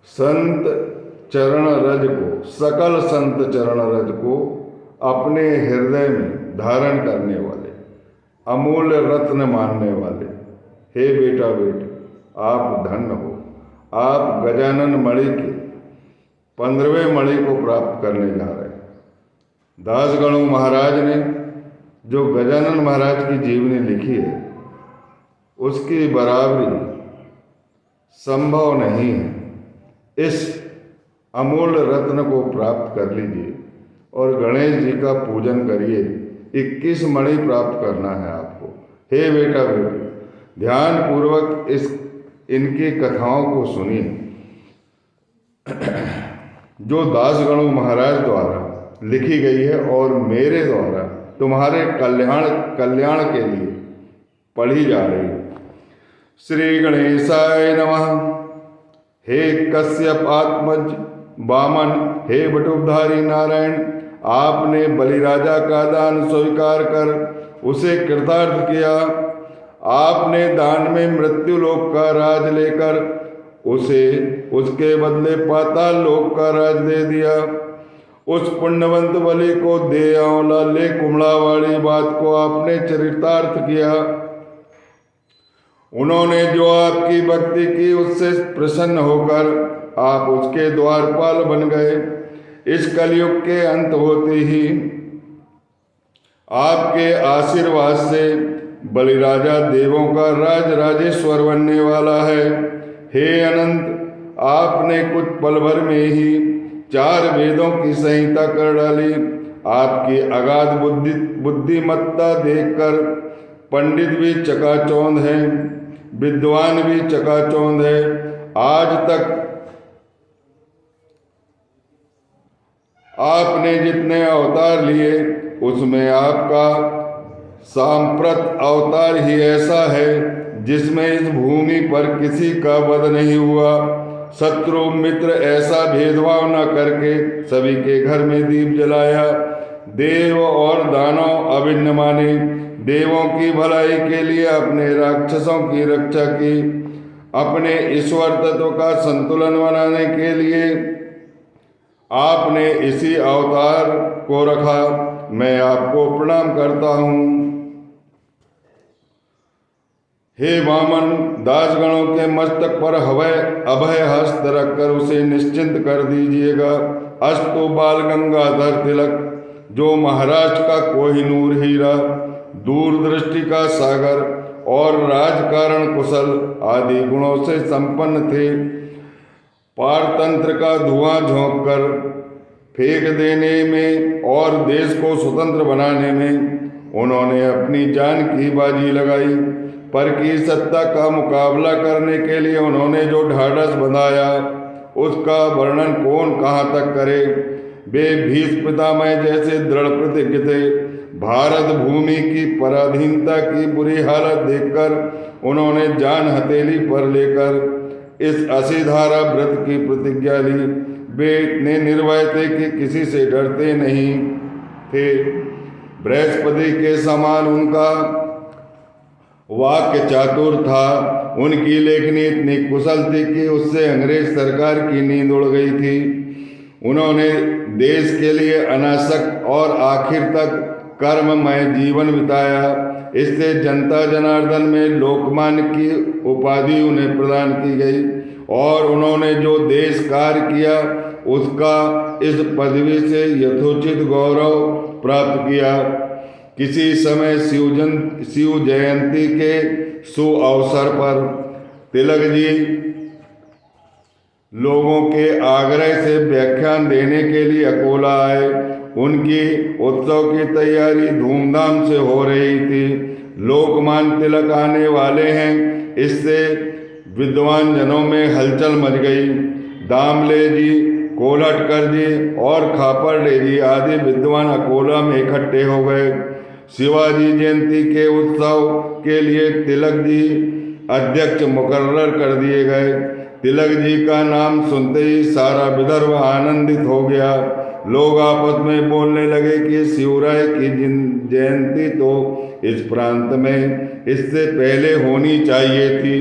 संत चरण रज को, सकल संत चरण रज को अपने हृदय में धारण करने वाले, अमूल्य रत्न मानने वाले, हे बेटा बेटी आप धन्य हो। आप गजानन मणि के 15वें मणि को प्राप्त करने जा रहे हैं। दासगणु महाराज ने जो गजानन महाराज की जीवनी लिखी है उसकी बराबरी संभव नहीं है। इस अमूल्य रत्न को प्राप्त कर लीजिए और गणेश जी का पूजन करिए। 21 मणि प्राप्त करना है आपको। हे बेटा बेटी ध्यान पूर्वक इनकी कथाओं को सुनिए जो दासगणु महाराज द्वारा लिखी गई है और मेरे द्वारा तुम्हारे कल्याण के लिए पढ़ी जा रही है। श्री गणेशाय नमः। हे कश्यप आत्मज वामन, हे बटुकधारी नारायण, आपने बलिराजा का दान स्वीकार कर उसे कृतार्थ किया। आपने दान में मृत्यु लोक का राज लेकर उसे उसके बदले पाताल लोक का राज दे दिया। उस पुण्यवंत बलि को दे आंवला ले कुमड़ा वाली बात को आपने चरितार्थ किया। उन्होंने जो आपकी भक्ति की उससे प्रसन्न होकर आप उसके द्वारपाल बन गए। इस कलयुग के अंत होते ही आपके आशीर्वाद से बलिराजा देवों का राज राजेश्वर बनने वाला है। हे अनंत, आपने कुछ पल भर में ही 4 वेदों की संहिता कर डाली। आपकी अगाध बुद्धिमत्ता देखकर पंडित भी चकाचौंध हैं, विद्वान भी चकाचौंध है। आज तक आपने जितने अवतार लिए उसमें आपका सांप्रत अवतार ही ऐसा है जिसमें इस भूमि पर किसी का वध नहीं हुआ। शत्रु मित्र ऐसा भेदभाव न करके सभी के घर में दीप जलाया। देव और दानव अभिन्न माने। देवों की भलाई के लिए अपने राक्षसों की रक्षा की। अपने ईश्वर तत्व का संतुलन बनाने के लिए आपने इसी अवतार को रखा। मैं आपको प्रणाम करता हूँ। हे वामन, दासगणों के मस्तक पर अभय हस्त रखकर उसे निश्चिंत कर दीजिएगा। अस्तु बाल गंगाधर तिलक, जो महाराष्ट्र का कोहिनूर हीरा, दूरदृष्टि का सागर और राजकारण कुशल आदि गुणों से संपन्न थे। पारतंत्र का धुआं झोंक कर फेंक देने में और देश को स्वतंत्र बनाने में उन्होंने अपनी जान की बाजी लगाई। पर की सत्ता का मुकाबला करने के लिए उन्होंने जो ढाढ़स बंधाया उसका वर्णन कौन कहाँ तक करे। वे भीष्म पितामह जैसे दृढ़ प्रतिज्ञ थे। भारत भूमि की पराधीनता की बुरी हालत देखकर उन्होंने जान हथेली पर लेकर इस असीधारा व्रत की प्रतिज्ञा ली। वे इतने निर्भय थे कि किसी से डरते नहीं थे। बृहस्पति के समान उनका वाक्य चातुर था। उनकी लेखनी इतनी कुशल थी कि उससे अंग्रेज सरकार की नींद उड़ गई थी। उन्होंने देश के लिए अनासक्त और आखिर तक कर्ममय जीवन बिताया। इससे जनता जनार्दन में लोकमान्य की उपाधि उन्हें प्रदान की गई और उन्होंने जो देश कार्य किया उसका इस पदवी से यथोचित गौरव प्राप्त किया। किसी समय शिव जयंती के सुअवसर पर तिलक जी लोगों के आग्रह से व्याख्यान देने के लिए अकोला आए। उनकी उत्सव की तैयारी धूमधाम से हो रही थी। लोकमान्य तिलक आने वाले हैं, इससे विद्वान जनों में हलचल मच गई। दामले जी, कोल्हटकर जी और खापरडे जी आदि विद्वान अकोला में इकट्ठे हो गए। शिवाजी जयंती के उत्सव के लिए तिलक जी अध्यक्ष मुकर्रर कर दिए गए। तिलक जी का नाम सुनते ही सारा विदर्भ आनंदित हो गया। लोग आपस में बोलने लगे कि शिवराय की जयंती तो इस प्रांत में इससे पहले होनी चाहिए थी।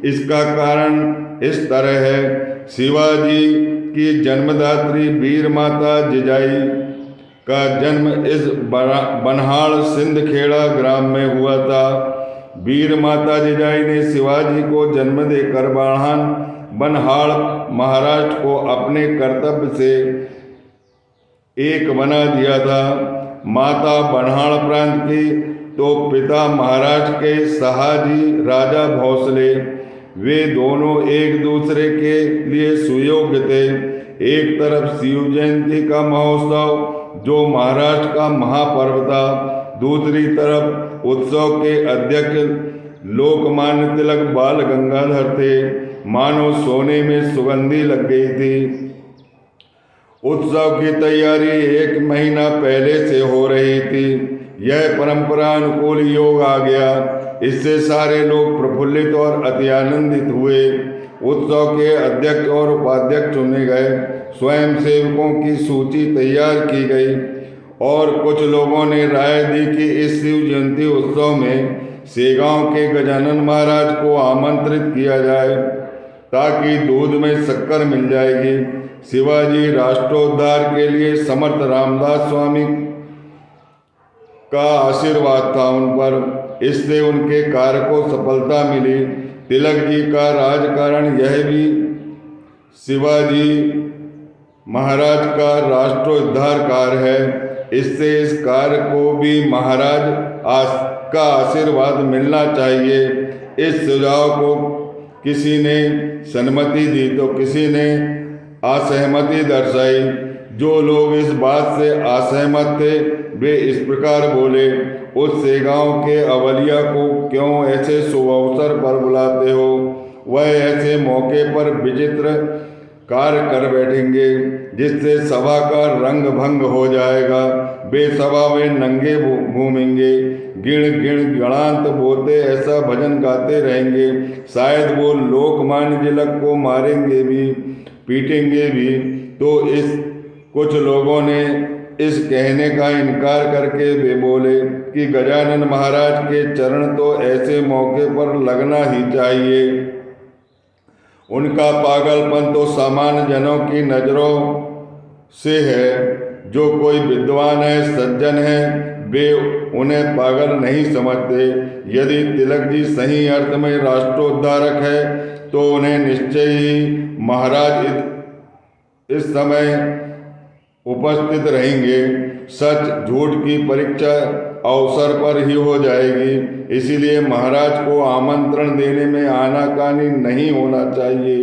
इसका कारण इस तरह है, शिवाजी की जन्मदात्री वीर माता जिजाई का जन्म इस बनहाड़ सिंधखेड़ा ग्राम में हुआ था। वीर माता जिजाई ने शिवाजी को जन्म देकर बनहाड़ महाराष्ट्र को अपने कर्तव्य से एक बना दिया था। माता बनहाड़ प्रांत की तो पिता महाराष्ट्र के शहाजी राजा भोसले, वे दोनों एक दूसरे के लिए सुयोग्य थे। एक तरफ शिव जयंती का महोत्सव जो महाराष्ट्र का महापर्व था, दूसरी तरफ उत्सव के अध्यक्ष लोकमान्य तिलक बाल गंगाधर थे। मानो सोने में सुगंधी लग गई थी। उत्सव की तैयारी 1 महीना पहले से हो रही थी। यह परंपरा अनुकूल योग आ गया। इससे सारे लोग प्रफुल्लित और अति आनंदित हुए। उत्सव के अध्यक्ष और उपाध्यक्ष चुने गए। स्वयं सेवकों की सूची तैयार की गई और कुछ लोगों ने राय दी कि इस शिव जयंती उत्सव में सेगांव के गजानन महाराज को आमंत्रित किया जाए, ताकि दूध में शक्कर मिल जाएगी। शिवाजी राष्ट्रोद्धार के लिए समर्थ रामदास स्वामी का आशीर्वाद था उन पर। इससे उनके कार्य को सफलता मिली। तिलक जी का राजकारण यह भी शिवाजी महाराज का राष्ट्रोद्धार कार्य है। इससे इस कार्य को भी महाराज का आशीर्वाद मिलना चाहिए। इस सुझाव को किसी ने सम्मति दी तो किसी ने असहमति दर्शाई। जो लोग इस बात से असहमत थे वे इस प्रकार बोले, उस सेगांव के अवलिया को क्यों ऐसे शुभ अवसर पर बुलाते हो? वह ऐसे मौके पर विचित्र कार्य कर बैठेंगे जिससे सभा का रंग भंग हो जाएगा। वे सभा में नंगे घूमेंगे, गिण गिण गणांत बोते ऐसा भजन गाते रहेंगे। शायद वो लोकमान्य तिलक को मारेंगे भी, पीटेंगे भी। तो इस कुछ लोगों ने इस कहने का इनकार करके वे बोले कि गजानन महाराज के चरण तो ऐसे मौके पर लगना ही चाहिए। उनका पागलपन तो सामान्य जनों की नज़रों से है। जो कोई विद्वान है, सज्जन है, वे उन्हें पागल नहीं समझते। यदि तिलक जी सही अर्थ में राष्ट्रोद्धारक है तो उन्हें निश्चय ही महाराज इस समय उपस्थित रहेंगे। सच झूठ की परीक्षा अवसर पर ही हो जाएगी। इसीलिए महाराज को आमंत्रण देने में आनाकानी नहीं होना चाहिए।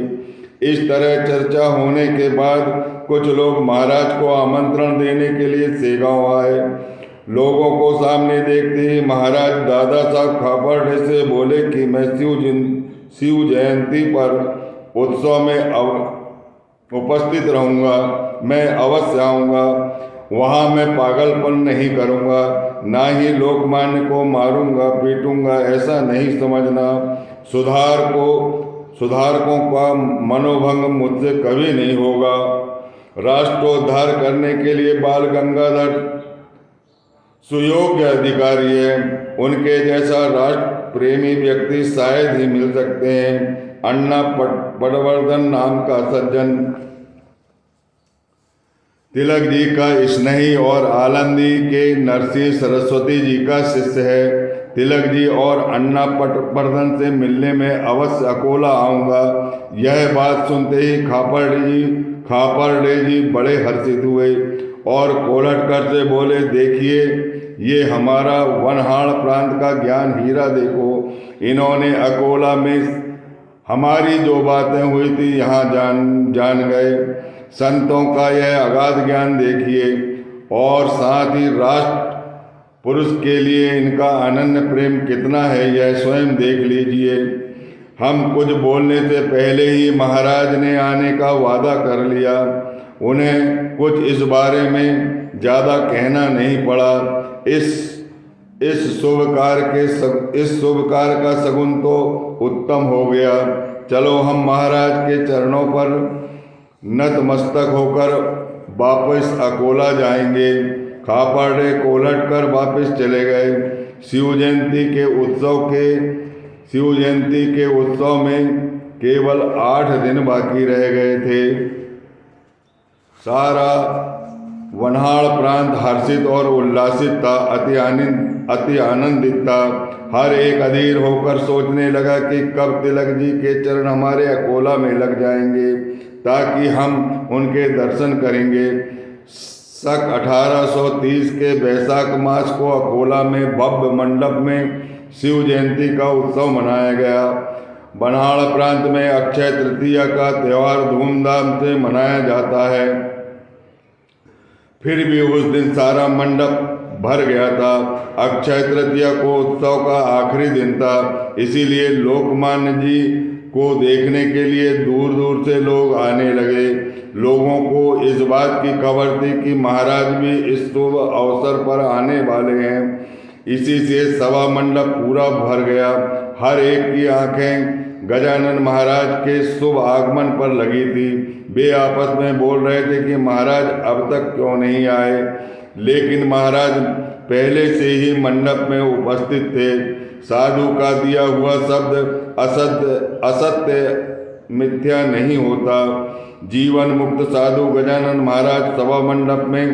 इस तरह चर्चा होने के बाद कुछ लोग महाराज को आमंत्रण देने के लिए सेगांव आए। लोगों को सामने देखते ही महाराज दादा साहब खापर्डे से बोले कि मैं शिव जयंती पर उत्सव में उपस्थित रहूँगा। मैं अवश्य आऊँगा। वहाँ मैं पागलपन नहीं करूँगा, ना ही लोकमान्य को मारूँगा पीटूँगा, ऐसा नहीं समझना। सुधारकों का मनोभंग मुझसे कभी नहीं होगा। राष्ट्रोद्धार करने के लिए बाल गंगाधर सुयोग्य अधिकारी है। उनके जैसा राष्ट्र प्रेमी व्यक्ति शायद ही मिल सकते हैं। अन्ना पटवर्धन नाम का सज्जन तिलक जी का स्नेही और आलंदी के नरसिंह सरस्वती जी का शिष्य है। तिलक जी और अन्ना पटवर्धन से मिलने में अवश्य अकोला आऊँगा। यह बात सुनते ही खापर्डे जी बड़े हर्षित हुए और कोल्हटकर से बोले, देखिए ये हमारा बनहाड़ प्रांत का ज्ञान हीरा देखो। इन्होंने अकोला में हमारी जो बातें हुई थी यहाँ जान गए। संतों का यह अगाध ज्ञान देखिए और साथ ही राष्ट्र पुरुष के लिए इनका अनन्य प्रेम कितना है यह स्वयं देख लीजिए। हम कुछ बोलने से पहले ही महाराज ने आने का वादा कर लिया। उन्हें कुछ इस बारे में ज़्यादा कहना नहीं पड़ा। इस शुभ कार्य का शगुन तो उत्तम हो गया। चलो हम महाराज के चरणों पर नतमस्तक होकर वापस अकोला जाएंगे। खापर्डे कोल्हटकर वापस चले गए। शिव जयंती के उत्सव में केवल 8 दिन बाकी रह गए थे। सारा वन्हाड़ प्रांत हर्षित और उल्लासित था, अति आनंदित था। हर एक अधीर होकर सोचने लगा कि कब तिलक जी के चरण हमारे अकोला में लग जाएंगे ताकि हम उनके दर्शन करेंगे। सक 1830 के वैशाख मास को अकोला में भव्य मंडप में शिव जयंती का उत्सव मनाया गया। वन्हाड़ प्रांत में अक्षय तृतीया का त्यौहार धूमधाम से मनाया जाता है। फिर भी उस दिन सारा मंडप भर गया था। अक्षय तृतीया को उत्सव का आखिरी दिन था, इसीलिए लोकमान्य जी को देखने के लिए दूर दूर से लोग आने लगे। लोगों को इस बात की खबर थी कि महाराज भी इस शुभ अवसर पर आने वाले हैं। इसी से सभा मंडप पूरा भर गया। हर एक की आंखें गजानन महाराज के शुभ आगमन पर लगी थी। वे आपस में बोल रहे थे कि महाराज अब तक क्यों नहीं आए, लेकिन महाराज पहले से ही मंडप में उपस्थित थे। साधु का दिया हुआ शब्द असत्य मिथ्या नहीं होता। जीवन मुक्त साधु गजानन महाराज सभा मंडप में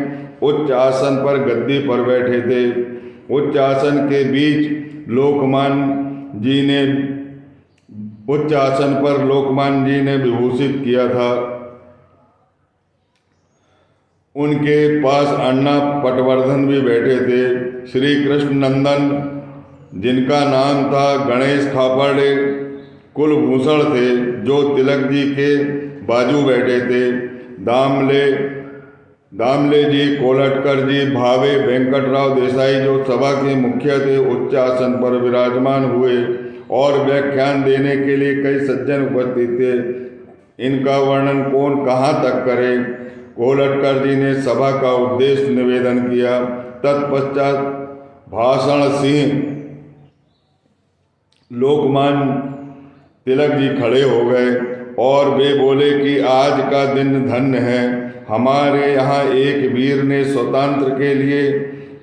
उच्च आसन पर गद्दी पर बैठे थे। उच्च आसन के बीच लोकमान जी ने विभूषित किया था। उनके पास अन्ना पटवर्धन भी बैठे थे। श्री कृष्ण नंदन, जिनका नाम था गणेश खापर्डे, कुलभूषण थे, जो तिलक जी के बाजू बैठे थे। दामले जी, कोलटकर जी, भावे, वेंकटराव देसाई, जो सभा के मुखिया थे, उच्च आसन पर विराजमान हुए और व्याख्यान देने के लिए कई सज्जन उपस्थित थे। इनका वर्णन कौन कहाँ तक करे। कोलटकर जी ने सभा का उद्देश्य निवेदन किया। तत्पश्चात भाषण सिंह लोकमान्य तिलक जी खड़े हो गए और वे बोले कि आज का दिन धन्य है। हमारे यहाँ एक वीर ने स्वतंत्र के लिए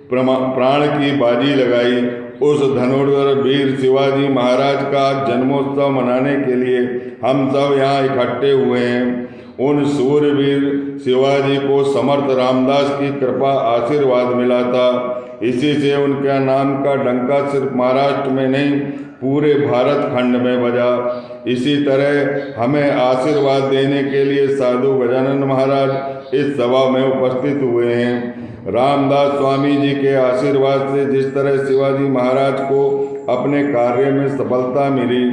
प्राण की बाजी लगाई। उस धनुर्धर वीर शिवाजी महाराज का जन्मोत्सव मनाने के लिए हम सब यहाँ इकट्ठे हुए हैं। उन सूरवीर शिवाजी को समर्थ रामदास की कृपा आशीर्वाद मिला था। इसी से उनके नाम का डंका सिर्फ महाराष्ट्र में नहीं, पूरे भारत खंड में बजा। इसी तरह हमें आशीर्वाद देने के लिए साधु गजानन महाराज इस सभा में उपस्थित हुए हैं। रामदास स्वामी जी के आशीर्वाद से जिस तरह शिवाजी महाराज को अपने कार्य में सफलता मिली,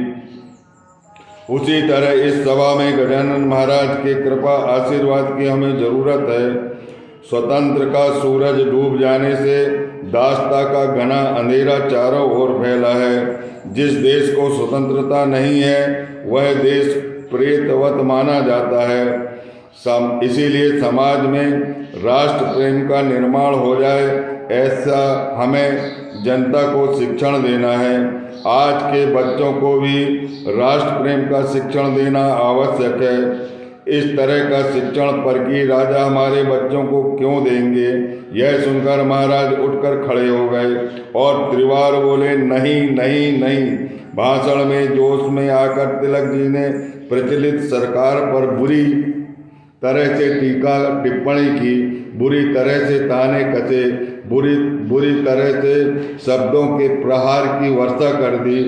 उसी तरह इस सभा में गजानन महाराज के कृपा आशीर्वाद की हमें जरूरत है। स्वतंत्र का सूरज डूब जाने से दास्ता का घना अंधेरा चारों ओर फैला है। जिस देश को स्वतंत्रता नहीं है वह देश प्रेतवत माना जाता है। इसीलिए समाज में राष्ट्र प्रेम का निर्माण हो जाए, ऐसा हमें जनता को शिक्षण देना है। आज के बच्चों को भी राष्ट्र प्रेम का शिक्षण देना आवश्यक है। इस तरह का शिक्षण परकी राजा हमारे बच्चों को क्यों देंगे। यह सुनकर महाराज उठकर खड़े हो गए और त्रिवार बोले, नहीं नहीं नहीं। भाषण में जोश में आकर तिलक जी ने प्रचलित सरकार पर बुरी तरह से टीका टिप्पणी की, बुरी तरह से ताने कसे, बुरी तरह से शब्दों के प्रहार की वर्षा कर दी।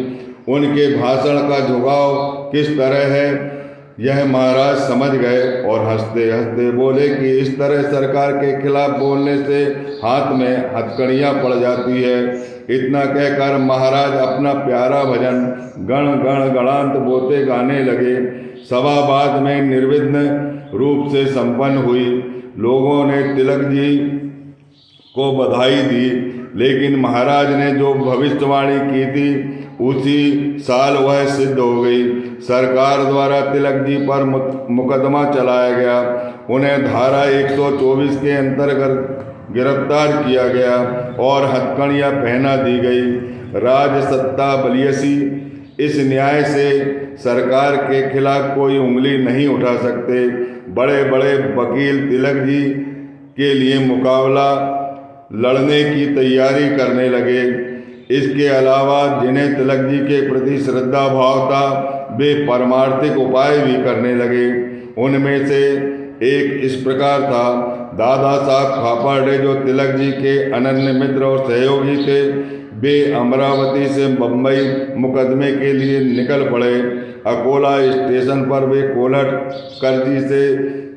उनके भाषण का झुकाव किस तरह है यह महाराज समझ गए और हंसते हंसते बोले कि इस तरह सरकार के खिलाफ बोलने से हाथ में हथकड़ियाँ पड़ जाती है। इतना कहकर महाराज अपना प्यारा भजन गण गण गणांत बोते गाने लगे। सभा बाद में निर्विघ्न रूप से संपन्न हुई। लोगों ने तिलक जी को बधाई दी, लेकिन महाराज ने जो भविष्यवाणी की थी उसी साल वह सिद्ध हो गई। सरकार द्वारा तिलक जी पर मुकदमा चलाया गया। उन्हें धारा 124 के अंतर्गत गिरफ्तार किया गया और हथकड़ियाँ पहना दी गई। राज सत्ता बलियसी इस न्याय से सरकार के खिलाफ कोई उंगली नहीं उठा सकते। बड़े बड़े वकील तिलक जी के लिए मुकाबला लड़ने की तैयारी करने लगे। इसके अलावा जिन्हें तिलक जी के प्रति श्रद्धा भाव था वे परमार्थिक उपाय भी करने लगे। उनमें से एक इस प्रकार था। दादा साहब खापर्डे, जो तिलक जी के अनन्य मित्र और सहयोगी थे, वे अमरावती से बम्बई मुकदमे के लिए निकल पड़े। अकोला स्टेशन पर वे कोलटकर जी से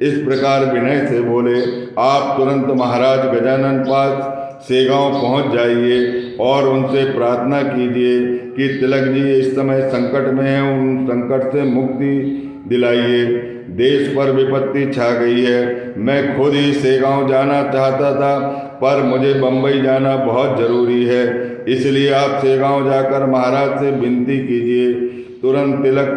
इस प्रकार विनय से बोले, आप तुरंत महाराज गजानन पास सेगांव पहुंच जाइए और उनसे प्रार्थना कीजिए कि तिलक जी इस समय संकट में हैं, उन संकट से मुक्ति दिलाइए। देश पर विपत्ति छा गई है। मैं खुद ही सेगांव जाना चाहता था, पर मुझे बम्बई जाना बहुत जरूरी है, इसलिए आप सेगांव जाकर महाराज से विनती कीजिए। तुरंत तिलक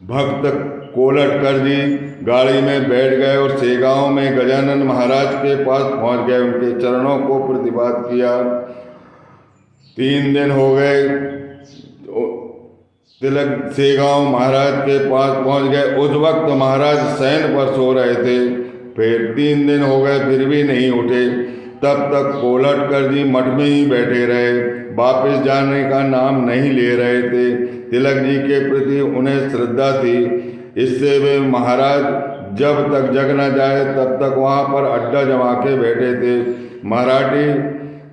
भक्त कोलटकर जी गाड़ी में बैठ गए और सेगांव में गजानन महाराज के पास पहुंच गए। उनके चरणों को प्रतिपाद किया। 3 दिन हो गए, तिलक सेगांव महाराज के पास पहुंच गए। उस वक्त महाराज शयन पर सो रहे थे। फिर 3 दिन हो गए, फिर भी नहीं उठे। तब तक कोलटकर जी मठ में ही बैठे रहे, वापस जाने का नाम नहीं ले रहे थे। तिलक जी के प्रति उन्हें श्रद्धा थी, इससे वे महाराज जब तक जग न जाए तब तक वहाँ पर अड्डा जमा के बैठे थे। मराठी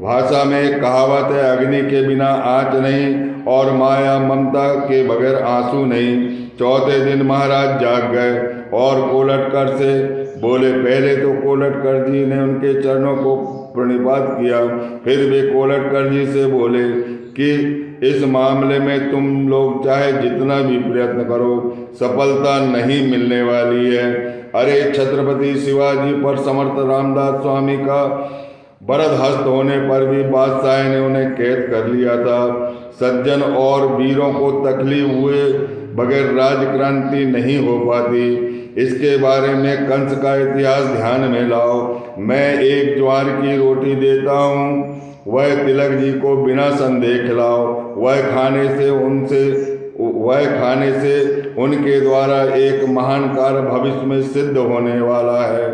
भाषा में एक कहावत है, अग्नि के बिना आँच नहीं और माया ममता के बगैर आंसू नहीं। चौथे दिन महाराज जाग गए और कोलटकर से बोले। पहले तो कोलटकर जी ने उनके चरणों को प्रणिपात किया, फिर वे कोलटकर जी से बोले कि इस मामले में तुम लोग चाहे जितना भी प्रयत्न करो, सफलता नहीं मिलने वाली है। अरे छत्रपति शिवाजी पर समर्थ रामदास स्वामी का बरद हस्त होने पर भी बादशाह ने उन्हें कैद कर लिया था। सज्जन और वीरों को तकलीफ हुए बगैर राजक्रांति नहीं हो पाती। इसके बारे में कंस का इतिहास ध्यान में लाओ। मैं एक ज्वार की रोटी देता हूँ, वह तिलक जी को बिना संदेह खिलाओ। वह खाने से उनके द्वारा एक महान कार्य भविष्य में सिद्ध होने वाला है।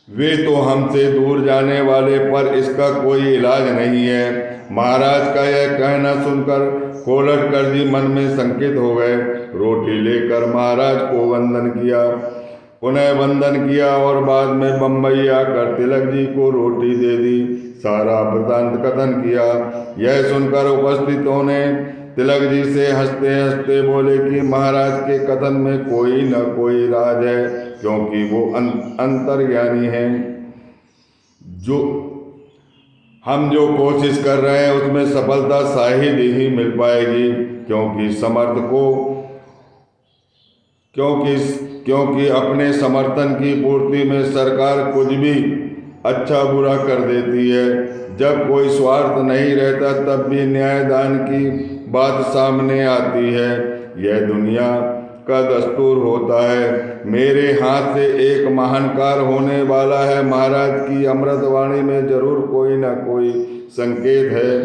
वे तो हमसे दूर जाने वाले, पर इसका कोई इलाज नहीं है। महाराज का यह कहना सुनकर कोलटकर जी मन में संकित हो गए। रोटी लेकर महाराज को वंदन किया, पुनः वंदन किया और बाद में बम्बई आकर तिलक जी को रोटी दे दी। सारा वृतांत कथन किया। यह सुनकर उपस्थितों ने तिलक जी से हंसते हंसते बोले कि महाराज के कथन में कोई न कोई राज है, क्योंकि वो अंतर्ज्ञानी हैं। हम जो कोशिश कर रहे हैं उसमें सफलता शायद ही मिल पाएगी, क्योंकि अपने समर्थन की पूर्ति में सरकार कुछ भी अच्छा बुरा कर देती है। जब कोई स्वार्थ नहीं रहता तब भी न्यायदान की बात सामने आती है। यह दुनिया का दस्तूर होता है। मेरे हाथ से एक महान कार्य होने वाला है। महाराज की अमृतवाणी में जरूर कोई न कोई संकेत है,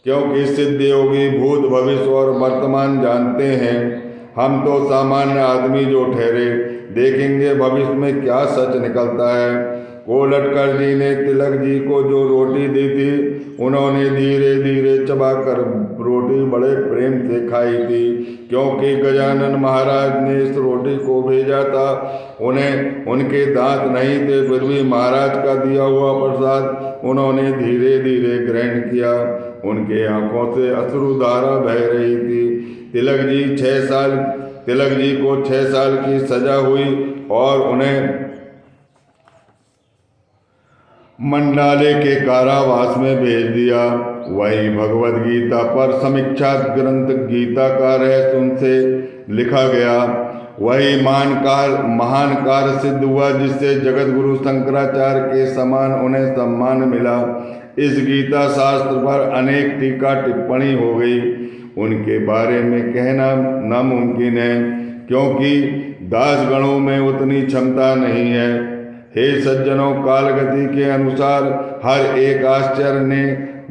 क्योंकि सिद्ध योगी भूत भविष्य और वर्तमान जानते हैं। हम तो सामान्य आदमी जो ठहरे, देखेंगे भविष्य में क्या सच निकलता है। कोलटकर जी ने तिलक जी को जो रोटी दी थी, उन्होंने धीरे धीरे चबाकर रोटी बड़े प्रेम से खाई थी, क्योंकि गजानन महाराज ने इस रोटी को भेजा था। उन्हें उनके दांत नहीं थे, फिर भी महाराज का दिया हुआ प्रसाद उन्होंने धीरे धीरे ग्रहण किया। उनके आंखों से अश्रुधारा बह रही थी। तिलक जी को 6 साल की सजा हुई और उन्हें मंडाले के कारावास में भेज दिया। वही भगवद गीता पर समीक्षा ग्रंथ गीता का रहस्य उनसे लिखा गया। वही महान कार्य सिद्ध हुआ जिससे जगत गुरु शंकराचार्य के समान उन्हें सम्मान मिला। इस गीता शास्त्र पर अनेक टीका टिप्पणी हो गई। उनके बारे में कहना नामुमकिन है, क्योंकि दासगणों में उतनी क्षमता नहीं है। हे सज्जनों, कालगति के अनुसार हर एक आचार्य ने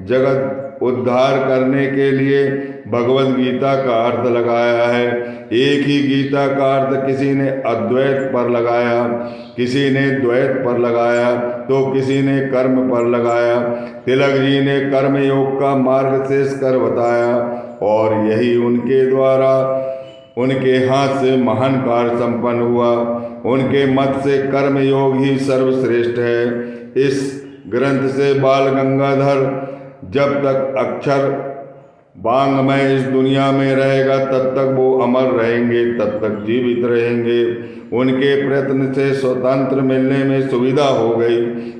जगत उद्धार करने के लिए भगवद गीता का अर्थ लगाया है। एक ही गीता का अर्थ किसी ने अद्वैत पर लगाया, किसी ने द्वैत पर लगाया, तो किसी ने कर्म पर लगाया। तिलक जी ने कर्म योग का मार्ग शेष कर बताया और यही उनके द्वारा उनके हाथ से महान कार्य संपन्न हुआ। उनके मत से कर्म योग ही सर्वश्रेष्ठ है। इस ग्रंथ से बाल गंगाधर जब तक अक्षर वांग्मय इस दुनिया में रहेगा तब तक वो अमर रहेंगे, तब तक जीवित रहेंगे। उनके प्रयत्न से स्वतंत्र मिलने में सुविधा हो गई।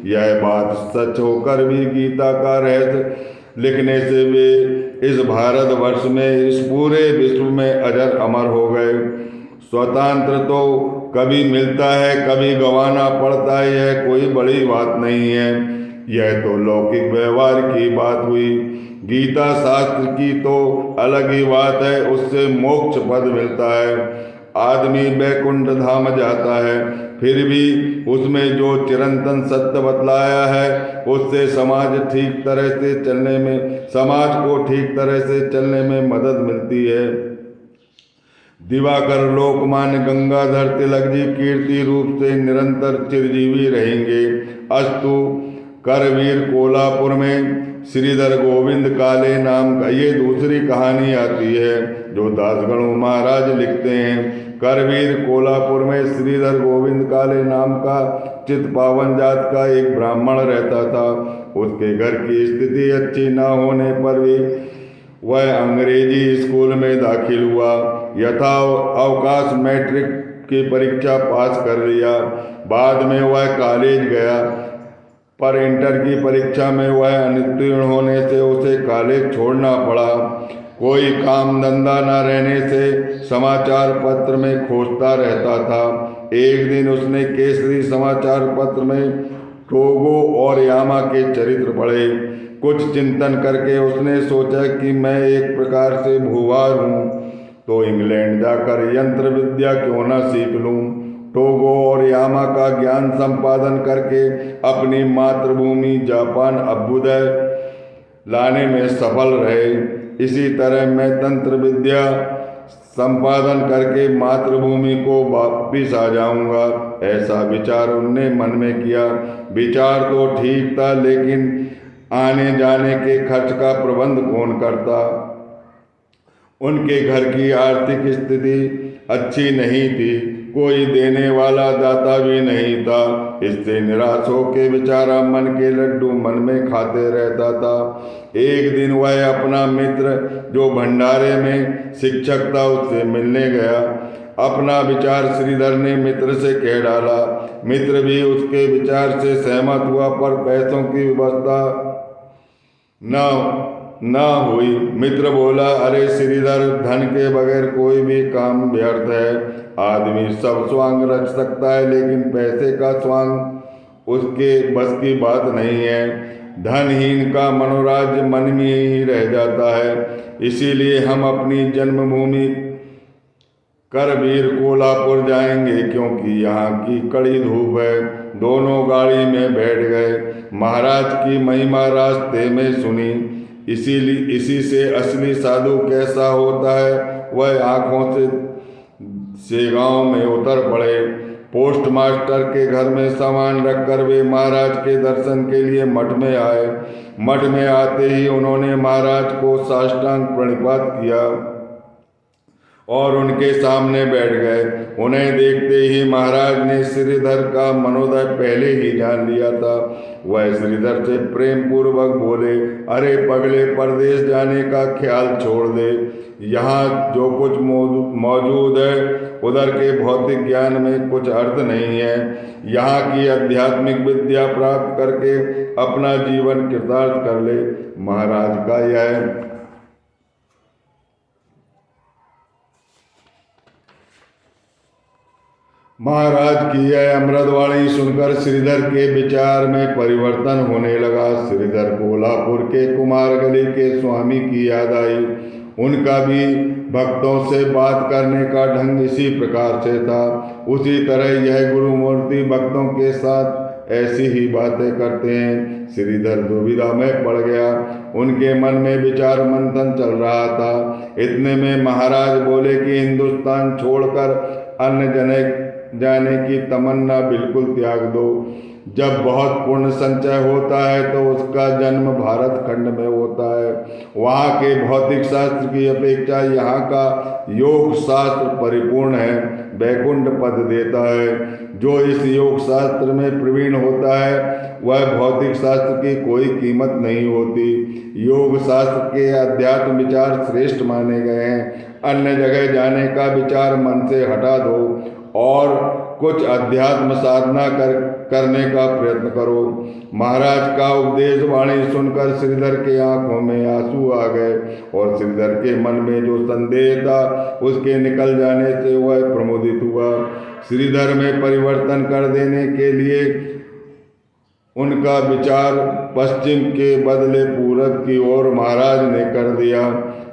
यह बात सच होकर भी गीता का रहस्य लिखने से वे इस भारतवर्ष में, इस पूरे विश्व में अजर अमर हो गए। स्वतंत्र तो कभी मिलता है, कभी गंवाना पड़ता है, यह कोई बड़ी बात नहीं है। यह तो लौकिक व्यवहार की बात हुई। गीता शास्त्र की तो अलग ही बात है, उससे मोक्ष पद मिलता है। आदमी वैकुंठ धाम जाता है, फिर भी उसमें जो चिरंतन सत्य बतलाया है उससे समाज को ठीक तरह से चलने में मदद मिलती है। दिवाकर लोकमान्य गंगाधर तिलक जी कीर्ति रूप से निरंतर चिरजीवी रहेंगे। अस्तु करवीर कोल्हापुर में श्रीधर गोविंद काले नाम का ये दूसरी कहानी आती है जो दासगणु महाराज लिखते हैं। करवीर कोल्हापुर में श्रीधर गोविंद काले नाम का चित्पावन जात का एक ब्राह्मण रहता था। उसके घर की स्थिति अच्छी न होने पर भी वह अंग्रेजी स्कूल में दाखिल हुआ। यथा अवकाश मैट्रिक की परीक्षा पास कर लिया। बाद में वह कॉलेज गया, पर इंटर की परीक्षा में वह अनुत्तीर्ण होने से उसे कॉलेज छोड़ना पड़ा। कोई काम धंधा न रहने से समाचार पत्र में खोजता रहता था। एक दिन उसने केसरी समाचार पत्र में टोगो और यामा के चरित्र पढ़े। कुछ चिंतन करके उसने सोचा कि मैं एक प्रकार से भूवार हूँ, तो इंग्लैंड जाकर यंत्र विद्या क्यों न सीख लूँ। टोगो और यामा का ज्ञान संपादन करके अपनी मातृभूमि जापान अभ्युदय लाने में सफल रहे। इसी तरह मैं तंत्र विद्या संपादन करके मातृभूमि को वापिस आ जाऊंगा, ऐसा विचार उनने मन में किया। विचार तो ठीक था, लेकिन आने जाने के खर्च का प्रबंध कौन करता। उनके घर की आर्थिक स्थिति अच्छी नहीं थी, कोई देने वाला दाता भी नहीं था। इससे निराश होकर बेचारा मन के लड्डू मन में खाते रहता था। एक दिन वह अपना मित्र जो भंडारे में शिक्षक था उससे मिलने गया। अपना विचार श्रीधर ने मित्र से कह डाला। मित्र भी उसके विचार से सहमत हुआ, पर पैसों की व्यवस्था न हुई। मित्र बोला, अरे श्रीधर, धन के बगैर कोई भी काम व्यर्थ है। आदमी सब स्वांग रच सकता है, लेकिन पैसे का स्वांग उसके बस की बात नहीं है। धनहीन का मनोराज्य मन में ही रह जाता है। इसीलिए हम अपनी जन्मभूमि करवीर कोल्हापुर जाएंगे, क्योंकि यहाँ की कड़ी धूप है। दोनों गाड़ी में बैठ गए। महाराज की महिमा रास्ते में सुनी। इसी से असली साधु कैसा होता है, वह आंखों से गांव में उतर पड़े। पोस्ट मास्टर के घर में सामान रखकर वे महाराज के दर्शन के लिए मठ में आए। मठ में आते ही उन्होंने महाराज को साष्टांग प्रणिपात किया और उनके सामने बैठ गए। उन्हें देखते ही महाराज ने श्रीधर का मनोदय पहले ही जान लिया था। वह श्रीधर से प्रेम पूर्वक बोले, अरे पगले, परदेश जाने का ख्याल छोड़ दे। यहाँ जो कुछ मौजूद है उधर के भौतिक ज्ञान में कुछ अर्थ नहीं है। यहाँ की आध्यात्मिक विद्या प्राप्त करके अपना जीवन कृतार्थ कर ले। महाराज की यह अमृतवाणी सुनकर श्रीधर के विचार में परिवर्तन होने लगा। श्रीधर कोल्हापुर के कुमार गली के स्वामी की याद आई। उनका भी भक्तों से बात करने का ढंग इसी प्रकार से था। उसी तरह यह गुरुमूर्ति भक्तों के साथ ऐसी ही बातें करते हैं। श्रीधर दुविधा में पड़ गया। उनके मन में विचार मंथन चल रहा था। इतने में महाराज बोले कि हिंदुस्तान छोड़कर अन्य जने जाने की तमन्ना बिल्कुल त्याग दो। जब बहुत पुण्य संचय होता है तो उसका जन्म भारत खंड में होता है। वहाँ के भौतिक शास्त्र की अपेक्षा यहाँ का योग शास्त्र परिपूर्ण है, वैकुंठ पद देता है। जो इस योग शास्त्र में प्रवीण होता है वह भौतिक शास्त्र की कोई कीमत नहीं होती। योग शास्त्र के अध्यात्म विचार श्रेष्ठ माने गए हैं। अन्य जगह जाने का विचार मन से हटा दो और कुछ अध्यात्म साधना करने का प्रयत्न करो। महाराज का उपदेश वाणी सुनकर श्रीधर के आंखों में आंसू आ गए और श्रीधर के मन में जो संदेह था उसके निकल जाने से वह प्रमोदित हुआ। श्रीधर में परिवर्तन कर देने के लिए उनका विचार पश्चिम के बदले पूरब की ओर महाराज ने कर दिया।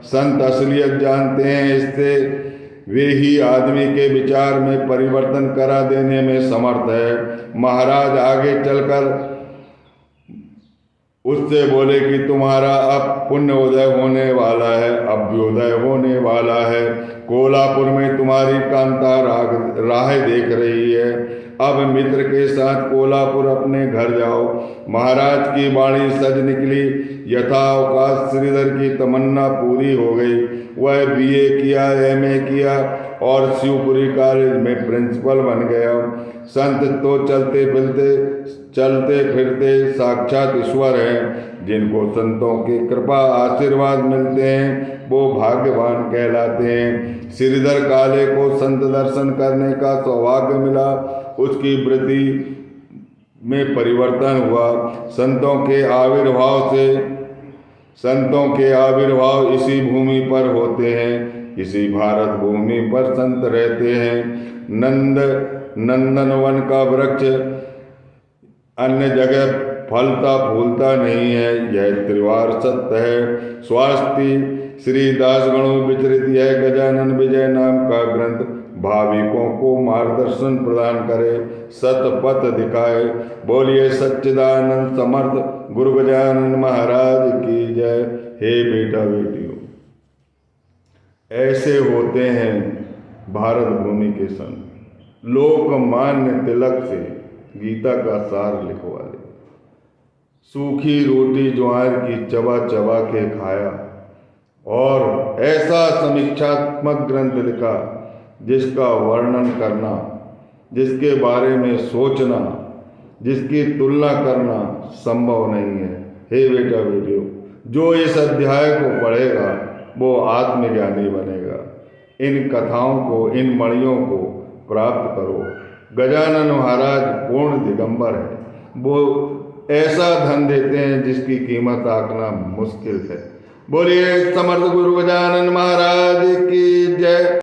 संत असलियत जानते हैं, इससे वे ही आदमी के विचार में परिवर्तन करा देने में समर्थ है। महाराज आगे चलकर उससे बोले कि तुम्हारा अब पुण्योदय होने वाला है, अभ्युदय होने वाला है। कोल्हापुर में तुम्हारी कांता राह देख रही है। अब मित्र के साथ कोल्हापुर अपने घर जाओ। महाराज की वाणी सज निकली। यथावकाश श्रीधर की तमन्ना पूरी हो गई। वह बीए किया, एमए किया और शिवपुरी कॉलेज में प्रिंसिपल बन गया। संत तो चलते फिरते साक्षात ईश्वर हैं। जिनको संतों की कृपा आशीर्वाद मिलते हैं वो भाग्यवान कहलाते हैं। श्रीधर काले को संत दर्शन करने का सौभाग्य मिला। उसकी वृत्ति में परिवर्तन हुआ। संतों के आविर्भाव इसी भूमि पर होते हैं। इसी भारत भूमि पर संत रहते हैं। नंदनवन का वृक्ष अन्य जगह फलता फूलता नहीं है, यह त्रिवार सत्य है। स्वास्थ्य श्री दासगणों विचरित यह गजानन विजय नाम का ग्रंथ भाविकों को मार्गदर्शन प्रदान करे, सतपथ दिखाए। बोलिए सच्चिदानंद समर्थ गुरु गजानन महाराज की जय। हे बेटा बेटियों, ऐसे होते हैं भारत भूमि के संत। लोकमान्य तिलक से गीता का सार लिखवा ले। सूखी रोटी ज्वार की चबा चबा के खाया और ऐसा समीक्षात्मक ग्रंथ लिखा जिसका वर्णन करना, जिसके बारे में सोचना, जिसकी तुलना करना संभव नहीं है। हे बेटा बेटियों, जो इस अध्याय को पढ़ेगा वो आत्मज्ञानी बनेगा। इन कथाओं को, इन मणियों को प्राप्त करो। गजानन महाराज पूर्ण दिगंबर है। वो ऐसा धन देते हैं जिसकी कीमत आंकना मुश्किल है। बोलिए समर्थ गुरु गजानन महाराज की जय।